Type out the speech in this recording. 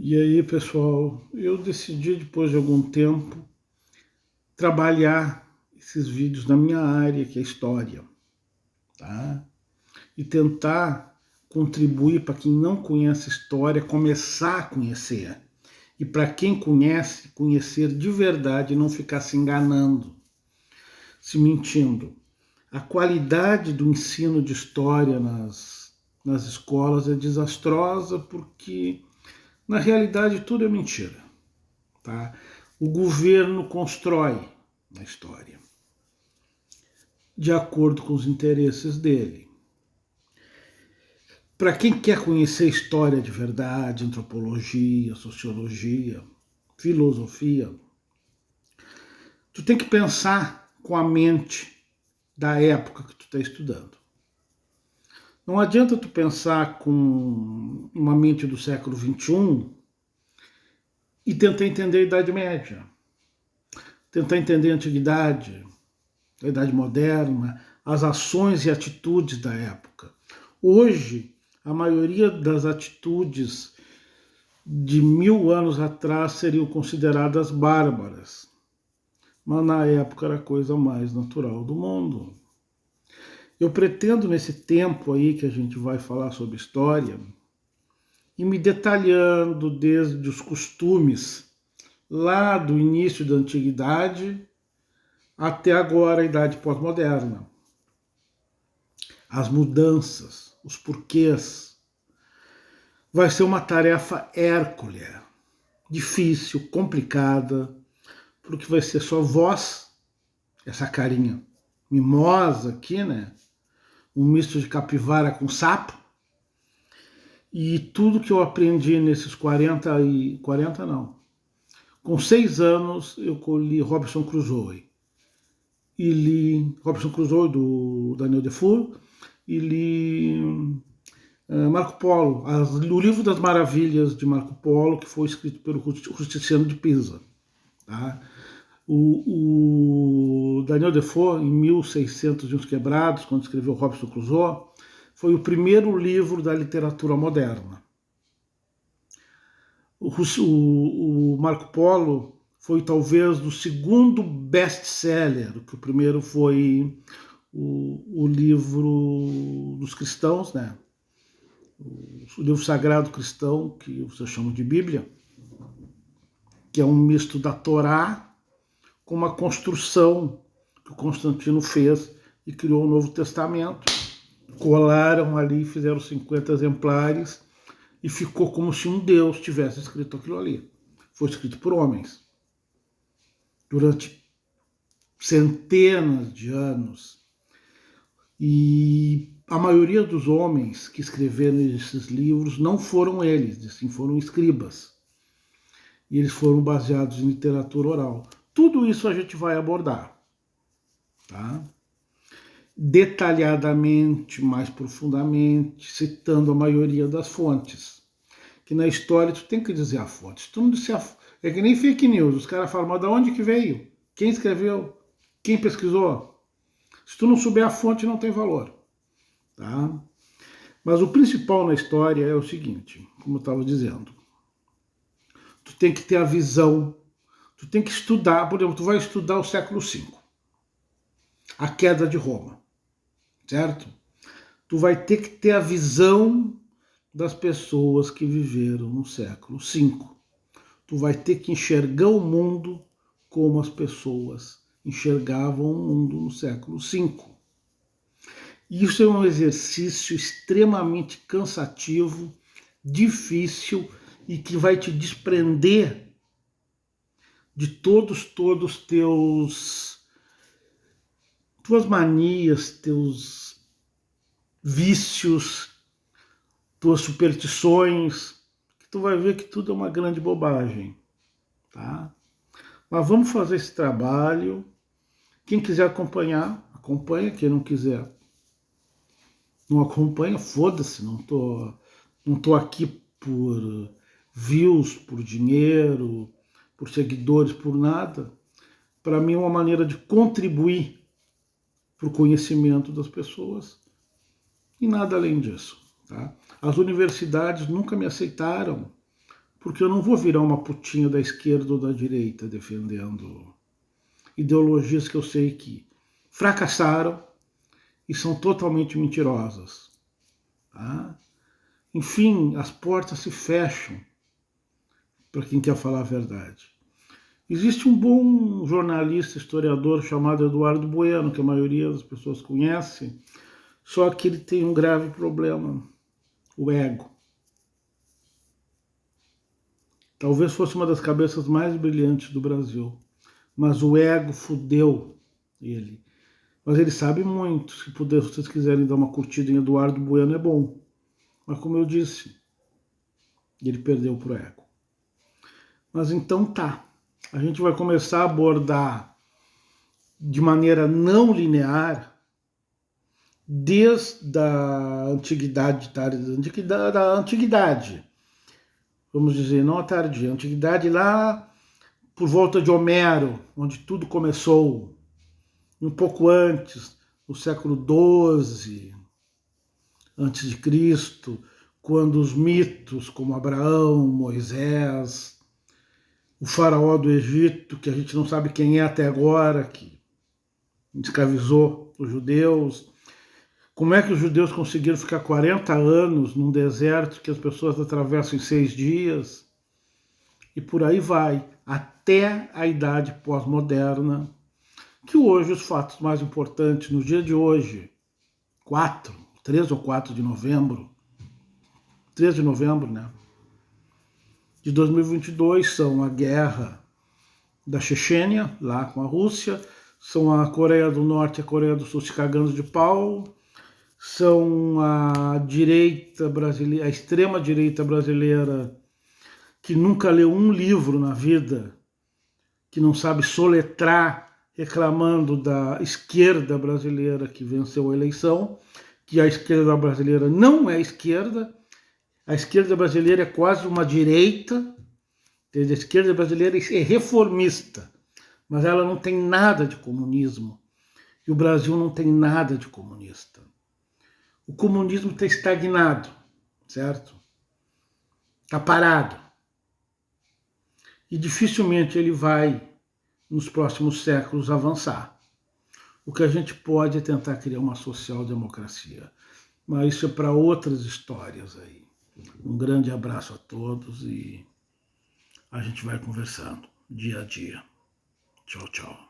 E aí, pessoal, eu decidi, depois de algum tempo, trabalhar esses vídeos na minha área, que é história, tá? E tentar contribuir para quem não conhece história, começar a conhecer. E para quem conhece, conhecer de verdade e não ficar se enganando, se mentindo. A qualidade do ensino de história nas escolas é desastrosa porque, na realidade, tudo é mentira. Tá? O governo constrói a história de acordo com os interesses dele. Para quem quer conhecer história de verdade, antropologia, sociologia, filosofia, tu tem que pensar com a mente da época que tu está estudando. Não adianta tu pensar com uma mente do século XXI e tentar entender a Idade Média, tentar entender a Antiguidade, a Idade Moderna, as ações e atitudes da época. Hoje, a maioria das atitudes de 1000 anos atrás seriam consideradas bárbaras, mas na época era a coisa mais natural do mundo. Eu pretendo, nesse tempo aí que a gente vai falar sobre história, ir me detalhando desde os costumes lá do início da antiguidade até agora a idade pós-moderna. As mudanças, os porquês. Vai ser uma tarefa hérculea, difícil, complicada, porque vai ser só voz, essa carinha mimosa aqui, né? Um misto de capivara com sapo. E tudo que eu aprendi nesses 40 não. Com 6 anos eu li Robinson Crusoe. E li Robinson Crusoe do Daniel Defoe e li Marco Polo, o livro das maravilhas de Marco Polo, que foi escrito pelo Justiniano de Pisa. Tá? O Daniel Defoe, em 1600 e uns quebrados, quando escreveu Robinson Crusoe, foi o primeiro livro da literatura moderna. O Marco Polo foi talvez o segundo best-seller, que o primeiro foi o livro dos cristãos, né? O livro sagrado cristão, que vocês chamam de Bíblia, que é um misto da Torá com uma construção que o Constantino fez e criou o Novo Testamento. Colaram ali, fizeram 50 exemplares e ficou como se um Deus tivesse escrito aquilo ali. Foi escrito por homens. Durante centenas de anos. E a maioria dos homens que escreveram esses livros não foram eles, sim foram escribas. E eles foram baseados em literatura oral. Tudo isso a gente vai abordar, tá? Detalhadamente, mais profundamente, citando a maioria das fontes. Que na história tu tem que dizer a fonte. Se tu não disser é que nem fake news. Os caras falam, mas de onde que veio? Quem escreveu? Quem pesquisou? Se tu não souber a fonte, não tem valor. Tá? Mas o principal na história é o seguinte, como eu estava dizendo. Tu tem que ter a visão, tu tem que estudar, por exemplo, tu vai estudar o século V. A queda de Roma. Certo? Tu vai ter que ter a visão das pessoas que viveram no século V. Tu vai ter que enxergar o mundo como as pessoas enxergavam o mundo no século V. Isso é um exercício extremamente cansativo, difícil e que vai te desprender de todas tuas manias, teus vícios, tuas superstições, que tu vai ver que tudo é uma grande bobagem, tá? Mas vamos fazer esse trabalho. Quem quiser acompanhar, acompanha. Quem não quiser, não acompanha, foda-se. Não tô aqui por views, por dinheiro, por seguidores, por nada. Para mim é uma maneira de contribuir para o conhecimento das pessoas e nada além disso. Tá? As universidades nunca me aceitaram porque eu não vou virar uma putinha da esquerda ou da direita defendendo ideologias que eu sei que fracassaram e são totalmente mentirosas. Tá? Enfim, as portas se fecham para quem quer falar a verdade. Existe um bom jornalista, historiador chamado Eduardo Bueno, que a maioria das pessoas conhece, só que ele tem um grave problema, o ego. Talvez fosse uma das cabeças mais brilhantes do Brasil, mas o ego fudeu ele. Mas ele sabe muito, se vocês quiserem dar uma curtida em Eduardo Bueno é bom. Mas como eu disse, ele perdeu pro ego. Mas então tá, a gente vai começar a abordar de maneira não linear desde a antiguidade, da antiguidade, vamos dizer, não a tardia, a antiguidade lá por volta de Homero, onde tudo começou, um pouco antes, no século XII, antes de Cristo, quando os mitos como Abraão, Moisés, o faraó do Egito, que a gente não sabe quem é até agora, que escravizou os judeus. Como é que os judeus conseguiram ficar 40 anos num deserto que as pessoas atravessam em 6 dias? E por aí vai, até a idade pós-moderna, que hoje os fatos mais importantes, no dia de hoje, 3 ou 4 de novembro, 3 de novembro, né? De 2022 são a guerra da Chechênia, lá com a Rússia, são a Coreia do Norte e a Coreia do Sul se cagando de pau, são a direita brasileira, a extrema direita brasileira que nunca leu um livro na vida, que não sabe soletrar, reclamando da esquerda brasileira que venceu a eleição, que a esquerda brasileira não é esquerda, a esquerda brasileira é quase uma direita, a esquerda brasileira é reformista, mas ela não tem nada de comunismo, e o Brasil não tem nada de comunista. O comunismo está estagnado, certo? Está parado. E dificilmente ele vai, nos próximos séculos, avançar. O que a gente pode é tentar criar uma social-democracia. Mas isso é para outras histórias aí. Um grande abraço a todos e a gente vai conversando dia a dia. Tchau, tchau.